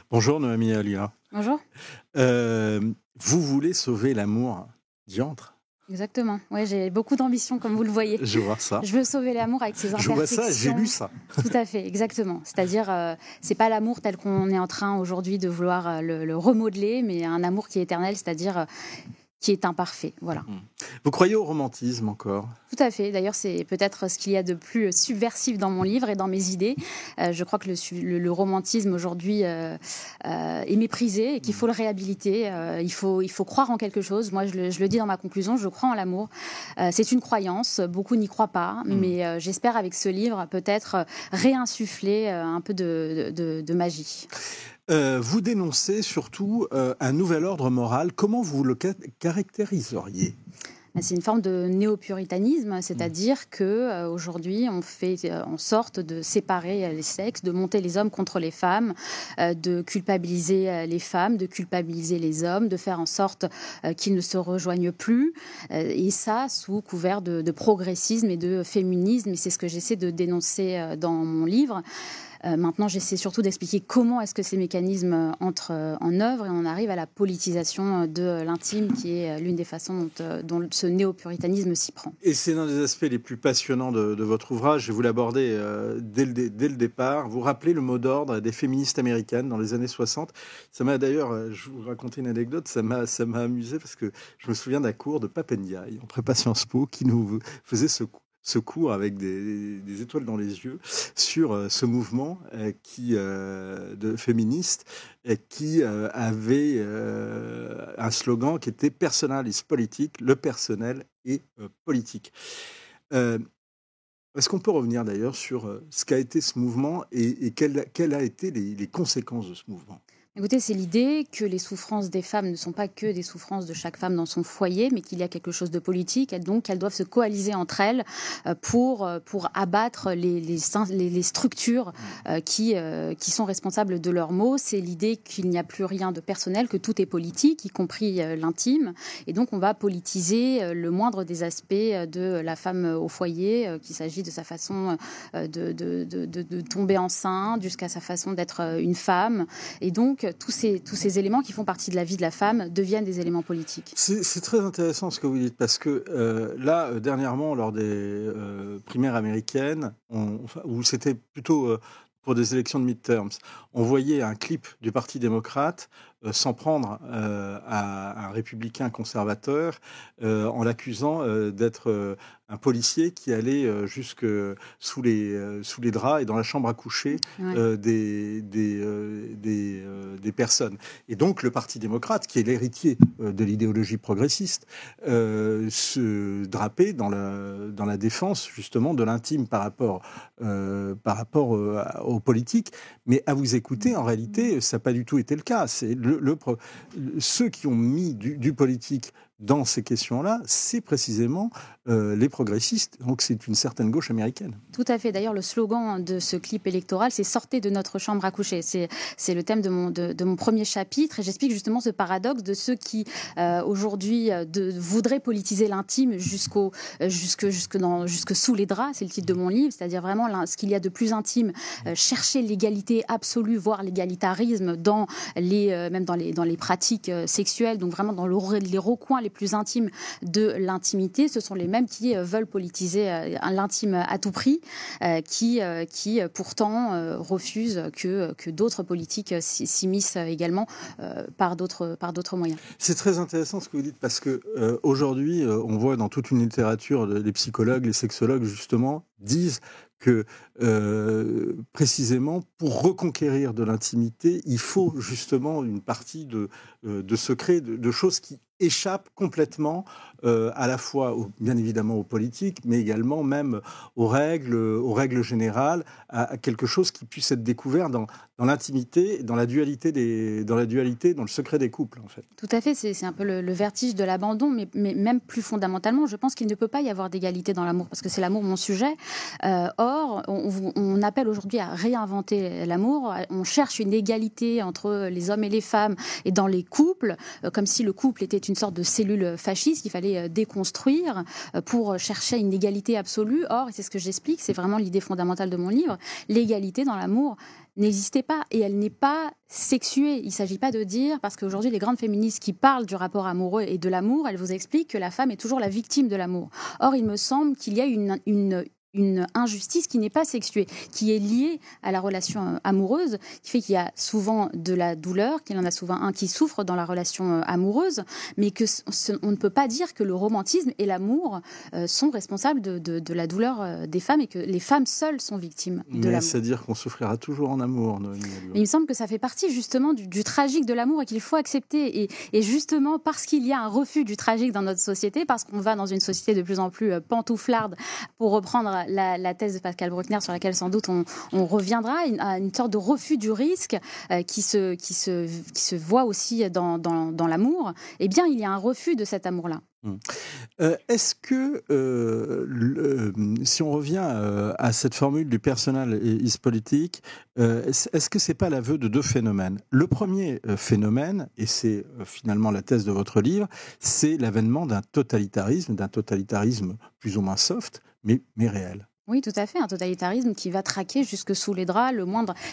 Bonjour Noémie Alia. Bonjour. Vous voulez sauver l'amour, diantre. Exactement. Ouais, j'ai beaucoup d'ambition, comme vous le voyez. Je vois ça. Je veux sauver l'amour avec ses Je vois ça, j'ai imperfections. lu ça. Tout à fait, exactement. C'est-à-dire, c'est pas l'amour tel qu'on est en train aujourd'hui de vouloir le remodeler, mais un amour qui est éternel, c'est-à-dire qui est imparfait. Voilà. Vous croyez au romantisme encore? Tout à fait. D'ailleurs, c'est peut-être ce qu'il y a de plus subversif dans mon livre et dans mes idées. Je crois que le romantisme aujourd'hui est méprisé et qu'il faut le réhabiliter. Il faut croire en quelque chose. Moi, je le dis dans ma conclusion, je crois en l'amour. C'est une croyance, beaucoup n'y croient pas, mais j'espère avec ce livre peut-être réinsuffler un peu de magie. Vous dénoncez surtout un nouvel ordre moral. Comment vous le caractériseriez? C'est une forme de néo-puritanisme, c'est-à-dire que aujourd'hui on fait en sorte de séparer les sexes, de monter les hommes contre les femmes, de culpabiliser les femmes, de culpabiliser les hommes, de faire en sorte qu'ils ne se rejoignent plus, et ça sous couvert de progressisme et de féminisme, et c'est ce que j'essaie de dénoncer dans mon livre. Maintenant, j'essaie surtout d'expliquer comment est-ce que ces mécanismes entrent en œuvre et on arrive à la politisation de l'intime qui est l'une des façons dont ce néo-puritanisme s'y prend. Et c'est l'un des aspects les plus passionnants de votre ouvrage, et vous l'abordez dès le départ. Vous rappelez le mot d'ordre des féministes américaines dans les années 60. Ça m'a d'ailleurs, je vous raconter une anecdote, ça m'a amusé parce que je me souviens d'un cours de Papendiaï en prépa Sciences Po qui nous faisait ce cours avec des étoiles dans les yeux sur ce mouvement de féministes qui avait un slogan qui était Personal is politique, le personnel est politique. Est-ce qu'on peut revenir d'ailleurs sur ce qu'a été ce mouvement et quelles a été les conséquences de ce mouvement? Écoutez, c'est l'idée que les souffrances des femmes ne sont pas que des souffrances de chaque femme dans son foyer, mais qu'il y a quelque chose de politique, et donc qu'elles doivent se coaliser entre elles pour abattre les structures qui sont responsables de leurs maux. C'est l'idée qu'il n'y a plus rien de personnel, que tout est politique, y compris l'intime, et donc on va politiser le moindre des aspects de la femme au foyer, qu'il s'agit de sa façon de tomber enceinte, jusqu'à sa façon d'être une femme, et donc tous ces éléments qui font partie de la vie de la femme deviennent des éléments politiques. C'est très intéressant ce que vous dites, parce que là, dernièrement, lors des primaires américaines, où c'était plutôt pour des élections de midterms, on voyait un clip du Parti démocrate s'en prendre à un républicain conservateur en l'accusant d'être un policier qui allait jusque sous les draps et dans la chambre à coucher des personnes. Et donc le Parti démocrate, qui est l'héritier de l'idéologie progressiste, se drapait dans la défense justement de l'intime par rapport aux politiques. Mais à vous écouter, en réalité, ça n'a pas du tout été le cas. C'est ceux qui ont mis du politique dans ces questions-là, c'est précisément les progressistes. Donc c'est une certaine gauche américaine. Tout à fait. D'ailleurs, le slogan de ce clip électoral, c'est « Sortez de notre chambre à coucher ». C'est le thème de mon premier chapitre. Et j'explique justement ce paradoxe de ceux qui, aujourd'hui, voudraient politiser l'intime jusque sous les draps. C'est le titre de mon livre. C'est-à-dire vraiment ce qu'il y a de plus intime. Chercher l'égalité absolue, voire l'égalitarisme même dans les pratiques sexuelles. Donc vraiment dans les recoins les plus intimes de l'intimité. Ce sont les mêmes qui veulent politiser l'intime à tout prix, qui pourtant refusent que d'autres politiques s'immiscent également par d'autres moyens. C'est très intéressant ce que vous dites, parce que aujourd'hui, on voit dans toute une littérature, les psychologues, les sexologues justement disent que précisément pour reconquérir de l'intimité, il faut justement une partie de secrets, de choses qui échappent complètement à la fois, bien évidemment, aux politiques, mais également même aux règles générales, à quelque chose qui puisse être découvert dans l'intimité, dans la dualité, dans le secret des couples, en fait. Tout à fait, c'est un peu le vertige de l'abandon, mais même plus fondamentalement, je pense qu'il ne peut pas y avoir d'égalité dans l'amour, parce que c'est l'amour mon sujet. Or, on appelle aujourd'hui à réinventer l'amour, on cherche une égalité entre les hommes et les femmes, et dans les couples, comme si le couple était une sorte de cellule fasciste qu'il fallait déconstruire pour chercher une égalité absolue. Or, et c'est ce que j'explique, c'est vraiment l'idée fondamentale de mon livre, l'égalité dans l'amour n'existait pas et elle n'est pas sexuée. Il ne s'agit pas de dire, parce qu'aujourd'hui les grandes féministes qui parlent du rapport amoureux et de l'amour, elles vous expliquent que la femme est toujours la victime de l'amour. Or, il me semble qu'il y a une injustice qui n'est pas sexuée, qui est liée à la relation amoureuse, qui fait qu'il y a souvent de la douleur, qu'il y en a souvent un qui souffre dans la relation amoureuse, mais on ne peut pas dire que le romantisme et l'amour sont responsables de la douleur des femmes et que les femmes seules sont victimes de l'amour. C'est-à-dire qu'on souffrira toujours en amour, Noémie Alliot. Il me semble que ça fait partie justement du tragique de l'amour et qu'il faut accepter. Et justement, parce qu'il y a un refus du tragique dans notre société, parce qu'on va dans une société de plus en plus pantouflarde, pour reprendre la thèse de Pascal Bruckner sur laquelle sans doute on reviendra, à une sorte de refus du risque qui se voit aussi dans l'amour, eh bien il y a un refus de cet amour-là. Est-ce que, si on revient à cette formule du personal is politique, est-ce que c'est pas l'aveu de deux phénomènes ? Le premier phénomène, et c'est finalement la thèse de votre livre, c'est l'avènement d'un totalitarisme plus ou moins soft, mais réel. Oui, tout à fait. Un totalitarisme qui va traquer jusque sous les draps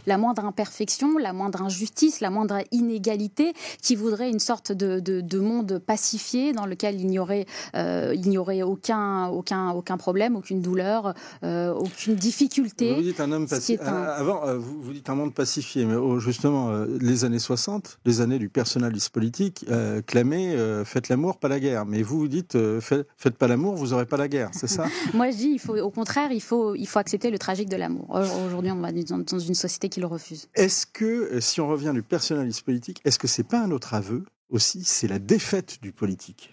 la moindre imperfection, la moindre injustice, la moindre inégalité, qui voudrait une sorte de monde pacifié dans lequel il n'y aurait aucun problème, aucune douleur, aucune difficulté. Vous dites un homme pacifié. Avant, vous dites un monde pacifié, mais justement, les années 60, les années du personnalisme politique, clamaient faites l'amour, pas la guerre. Mais vous dites faites pas l'amour, vous n'aurez pas la guerre, c'est ça ? Moi, je dis, au contraire, il faut accepter le tragique de l'amour. Aujourd'hui, on va dans une société qui le refuse. Est-ce que, si on revient du personnalisme politique, est-ce que c'est pas un autre aveu aussi ? C'est la défaite du politique.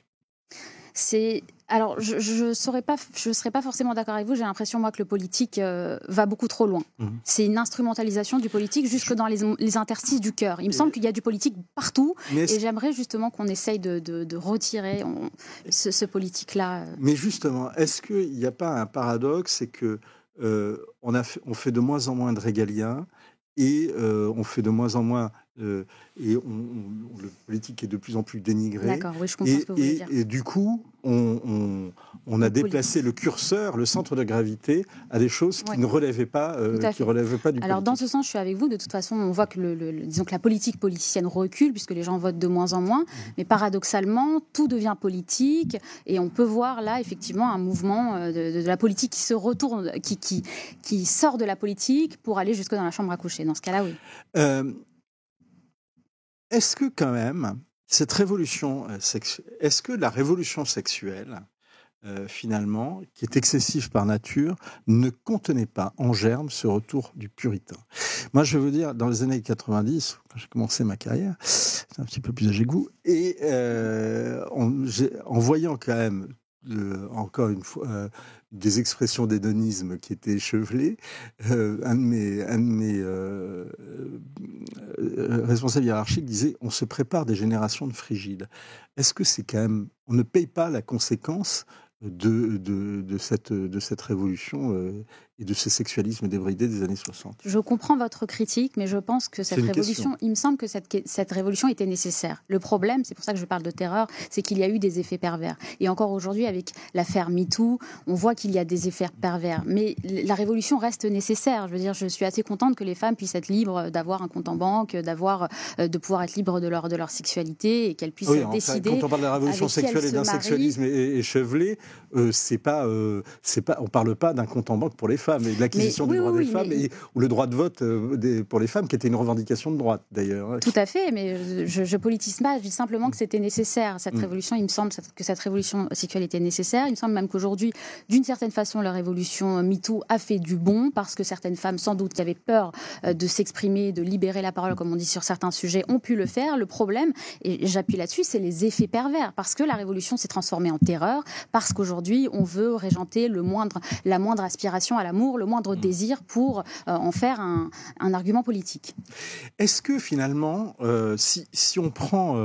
Alors, je ne serais pas forcément d'accord avec vous. J'ai l'impression, moi, que le politique va beaucoup trop loin. C'est une instrumentalisation du politique jusque dans les interstices du cœur. Il me semble qu'il y a du politique partout. Et j'aimerais justement qu'on essaye de retirer ce politique-là. Mais justement, est-ce qu'il n'y a pas un paradoxe ? C'est que on fait de moins en moins de régaliens et on fait de moins en moins... le politique est de plus en plus dénigré. D'accord, oui, je comprends ce que vous voulez dire. Et du coup, on a déplacé le curseur, le centre de gravité, à des choses qui ne relevaient pas, du politique. Alors, dans ce sens, je suis avec vous. De toute façon, on voit que, disons que la politique politicienne recule, puisque les gens votent de moins en moins. Mais paradoxalement, tout devient politique. Et on peut voir là, effectivement, un mouvement de la politique qui se retourne, qui sort de la politique pour aller jusque dans la chambre à coucher. Dans ce cas-là, oui. Est-ce que quand même, cette révolution est-ce que la révolution sexuelle, finalement, qui est excessive par nature, ne contenait pas en germe ce retour du puritain ? Moi, je vais vous dire, dans les années 90, quand j'ai commencé ma carrière, c'est un petit peu plus âgé que vous, et en voyant quand même, encore une fois, des expressions d'hédonisme qui étaient échevelées, un de mes responsables hiérarchiques disait « on se prépare des générations de frigides ». Est-ce que c'est quand même... On ne paye pas la conséquence de cette révolution et de ce sexualisme débridé des années 60. Je comprends votre critique, mais je pense que cette révolution, il me semble que cette révolution était nécessaire. Le problème, c'est pour ça que je parle de terreur, c'est qu'il y a eu des effets pervers. Et encore aujourd'hui, avec l'affaire MeToo, on voit qu'il y a des effets pervers. Mais la révolution reste nécessaire. Je veux dire, je suis assez contente que les femmes puissent être libres d'avoir un compte en banque, de pouvoir être libres de leur sexualité et qu'elles puissent décider. Quand on parle de la révolution sexuelle et d'un sexualisme échevelé, on parle pas d'un compte en banque pour les femmes et de l'acquisition du droit des femmes ou le droit de vote pour les femmes qui était une revendication de droite d'ailleurs. Tout à fait, mais je politise pas, je dis simplement que c'était nécessaire. Cette révolution, il me semble que cette révolution sexuelle était nécessaire. Il me semble même qu'aujourd'hui, d'une certaine façon, la révolution MeToo a fait du bon parce que certaines femmes, sans doute, qui avaient peur de s'exprimer, de libérer la parole, comme on dit sur certains sujets, ont pu le faire. Le problème, et j'appuie là-dessus, c'est les effets pervers parce que la révolution s'est transformée en terreur, parce qu'aujourd'hui, on veut régenter la moindre aspiration à l'amour, le moindre désir pour en faire un argument politique. Est-ce que finalement, si on prend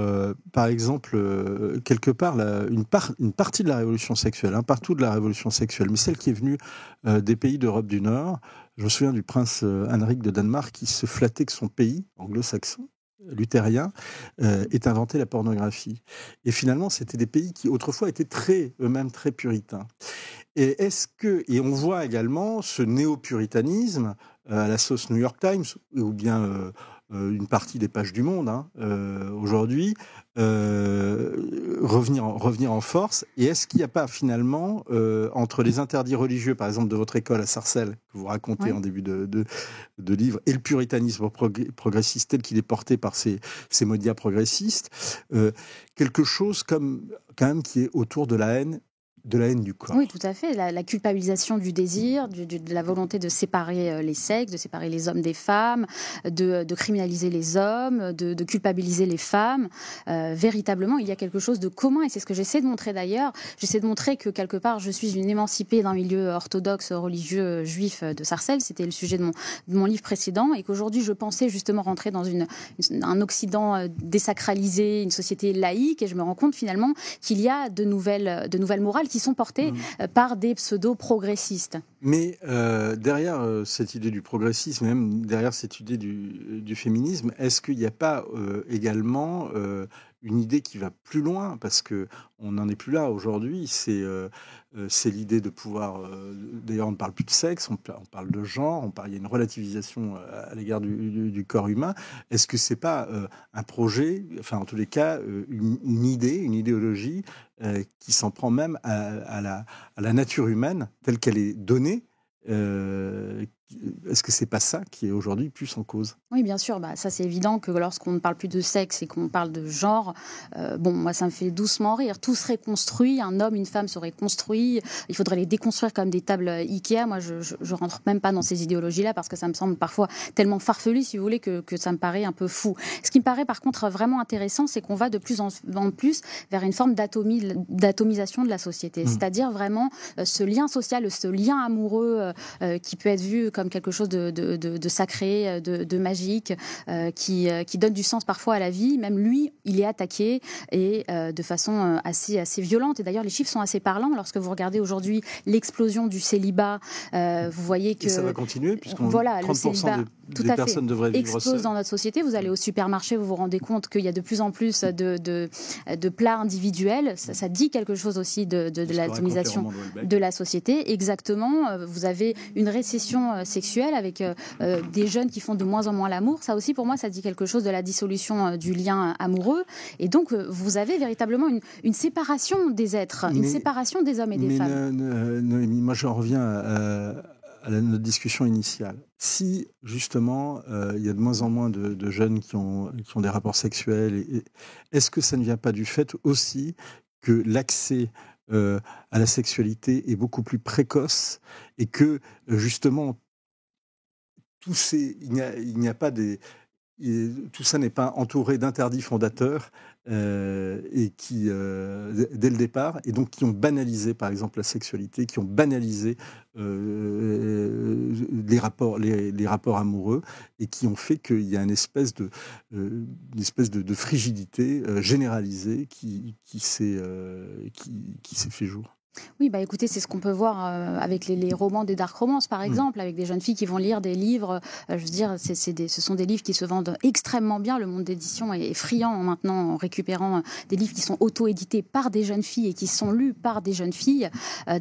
par exemple quelque part une partie de la révolution sexuelle, partout de la révolution sexuelle, mais celle qui est venue des pays d'Europe du Nord, je me souviens du prince Henrik de Danemark qui se flattait que son pays, anglo-saxon, luthérien, ait inventé la pornographie. Et finalement, c'était des pays qui autrefois étaient eux-mêmes très puritains. Et on voit également ce néo-puritanisme à la sauce New York Times, ou bien une partie des pages du Monde aujourd'hui, revenir en force. Et est-ce qu'il n'y a pas finalement, entre les interdits religieux, par exemple de votre école à Sarcelles, que vous racontez en début de livre, et le puritanisme progressiste tel qu'il est porté par ces médias progressistes, quelque chose quand même qui est autour de la haine du corps. Oui, tout à fait. La culpabilisation du désir, de la volonté de séparer les sexes, de séparer les hommes des femmes, de criminaliser les hommes, de culpabiliser les femmes. Véritablement, il y a quelque chose de commun, et c'est ce que j'essaie de montrer d'ailleurs. J'essaie de montrer que quelque part, je suis une émancipée d'un milieu orthodoxe, religieux, juif de Sarcelles. C'était le sujet de mon livre précédent, et qu'aujourd'hui, je pensais justement rentrer dans un Occident désacralisé, une société laïque, et je me rends compte finalement qu'il y a de nouvelles morales qui sont portés par des pseudo-progressistes. Mais derrière cette idée du progressisme, même derrière cette idée du féminisme, est-ce qu'il n'y a pas également une idée qui va plus loin? Parce qu'on n'en est plus là aujourd'hui. C'est l'idée de pouvoir... d'ailleurs, on ne parle plus de sexe, on parle de genre, il y a une relativisation à l'égard du corps humain. Est-ce que ce n'est pas un projet, enfin en tous les cas, une idéologie qui s'en prend même à la nature humaine telle qu'elle est donnée? Est-ce que c'est pas ça qui est aujourd'hui plus en cause? Oui, bien sûr. Ça, c'est évident que lorsqu'on ne parle plus de sexe et qu'on parle de genre, moi, ça me fait doucement rire. Tout serait construit, un homme, une femme seraient construits. Il faudrait les déconstruire comme des tables Ikea. Moi, je rentre même pas dans ces idéologies-là parce que ça me semble parfois tellement farfelu, si vous voulez, que ça me paraît un peu fou. Ce qui me paraît par contre vraiment intéressant, c'est qu'on va de plus en plus vers une forme d'atomisation de la société. C'est-à-dire vraiment ce lien social, ce lien amoureux qui peut être vu comme quelque chose de sacré, de magique, qui donne du sens parfois à la vie. Même lui, il est attaqué et de façon assez violente. Et d'ailleurs, les chiffres sont assez parlants. Lorsque vous regardez aujourd'hui l'explosion du célibat, vous voyez que... Et ça va continuer, puisque 30% des personnes devraient vivre explose seules. dans notre société. Vous allez au supermarché, vous vous rendez compte qu'il y a de plus en plus de plats individuels. Ça dit quelque chose aussi de l'atomisation de la société. Exactement. Vous avez une récession sexuelle avec des jeunes qui font de moins en moins l'amour. Ça aussi, pour moi, ça dit quelque chose de la dissolution du lien amoureux. Et donc, vous avez véritablement une séparation des êtres, une séparation des hommes et des femmes. Noémie, moi, j'en reviens à notre discussion initiale. Si, justement, il y a de moins en moins de jeunes qui ont des rapports sexuels, est-ce que ça ne vient pas du fait aussi que l'accès à la sexualité est beaucoup plus précoce et que, justement, il n'y a pas tout ça n'est pas entouré d'interdits fondateurs et qui, dès le départ, et donc qui ont banalisé, par exemple, la sexualité, qui ont banalisé les rapports amoureux et qui ont fait qu'il y a une espèce de frigidité généralisée qui s'est fait jour. Oui, écoutez, c'est ce qu'on peut voir avec les romans des dark romances, par exemple, avec des jeunes filles qui vont lire des livres. Je veux dire, ce sont des livres qui se vendent extrêmement bien. Le monde d'édition est friand maintenant en récupérant des livres qui sont auto-édités par des jeunes filles et qui sont lus par des jeunes filles.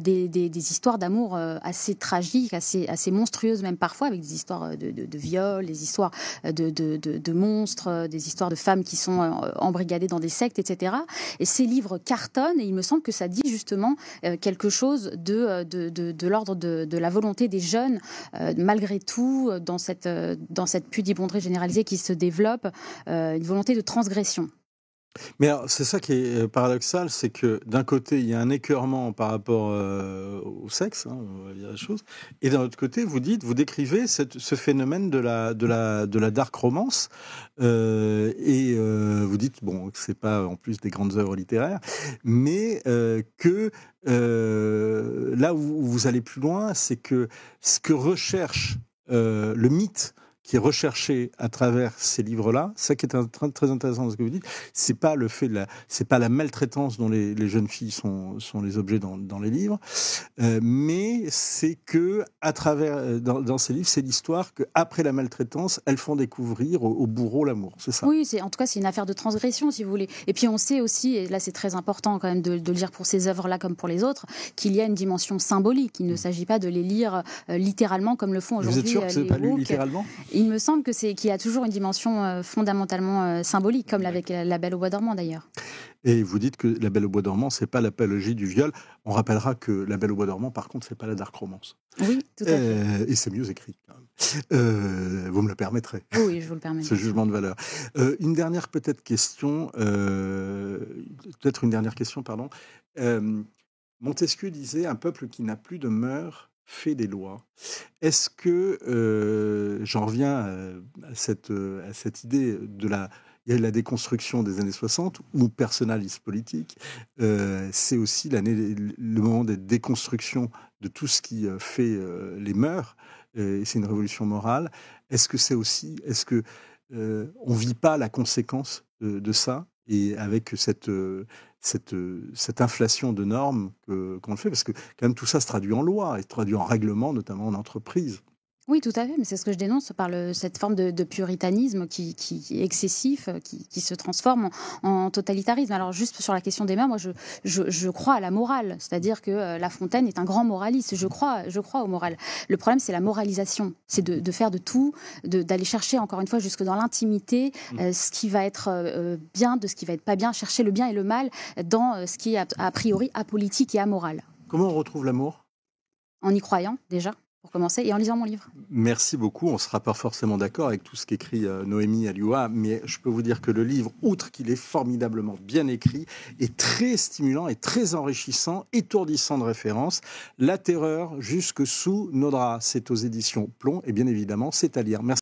Des histoires d'amour assez tragiques, assez monstrueuses même parfois, avec des histoires de viol, des histoires de monstres, des histoires de femmes qui sont embrigadées dans des sectes, etc. Et ces livres cartonnent et il me semble que ça dit justement quelque chose de l'ordre de la volonté des jeunes, malgré tout, dans cette pudibonderie généralisée qui se développe, une volonté de transgression. Mais alors, c'est ça qui est paradoxal, c'est que d'un côté, il y a un écœurement par rapport au sexe, on va dire la chose, et d'un autre côté, vous décrivez ce phénomène de la dark romance, et vous dites, bon, que c'est pas en plus des grandes œuvres littéraires, mais que là où vous allez plus loin, c'est que ce que recherche le mythe qui est recherché à travers ces livres-là, ça qui est très intéressant dans ce que vous dites, c'est pas le fait c'est pas la maltraitance dont les jeunes filles sont les objets dans les livres, mais c'est que à travers dans ces livres, c'est l'histoire qu'après la maltraitance, elles font découvrir au bourreau l'amour, c'est ça? Oui, en tout cas, c'est une affaire de transgression, si vous voulez. Et puis on sait aussi, et là c'est très important quand même de le dire pour ces œuvres-là comme pour les autres, qu'il y a une dimension symbolique. Il ne s'agit pas de les lire littéralement comme le font aujourd'hui. Vous êtes sûr que ce n'est pas lu littéralement? Il me semble qu'il y a toujours une dimension fondamentalement symbolique, comme avec La Belle au bois dormant d'ailleurs. Et vous dites que La Belle au bois dormant, c'est pas l'apologie du viol. On rappellera que La Belle au bois dormant, par contre, c'est pas la dark romance. Oui, tout à fait. Et c'est mieux écrit, quand même. Vous me le permettrez. Oui, je vous le permets. Ce jugement de valeur. Une dernière peut-être question. Peut-être une dernière question, pardon. Montesquieu disait « Un peuple qui n'a plus de mœurs fait des lois ». Est-ce que, j'en reviens à cette idée de il y a eu la déconstruction des années 60 ou personnalisme politique. C'est aussi le moment des déconstructions de tout ce qui fait les mœurs. C'est une révolution morale. Est-ce que on vit pas la conséquence de ça et avec cette inflation de normes qu'on le fait, parce que quand même tout ça se traduit en loi et se traduit en règlement, notamment en entreprise. Oui, tout à fait, mais c'est ce que je dénonce par cette forme de puritanisme qui est excessif, qui se transforme en totalitarisme. Alors juste sur la question des mœurs, moi je crois à la morale, c'est-à-dire que La Fontaine est un grand moraliste, je crois au moral. Le problème c'est la moralisation, c'est de faire de tout, d'aller chercher encore une fois jusque dans l'intimité ce qui va être bien de ce qui va être pas bien, chercher le bien et le mal dans ce qui est a priori apolitique et amoral. Comment on retrouve l'amour? En y croyant déjà, pour commencer, et en lisant mon livre. Merci beaucoup. On ne sera pas forcément d'accord avec tout ce qu'écrit Noémie Alioua, mais je peux vous dire que le livre, outre qu'il est formidablement bien écrit, est très stimulant et très enrichissant, étourdissant de références. La terreur jusque sous nos draps. C'est aux éditions Plomb et bien évidemment, c'est à lire. Merci.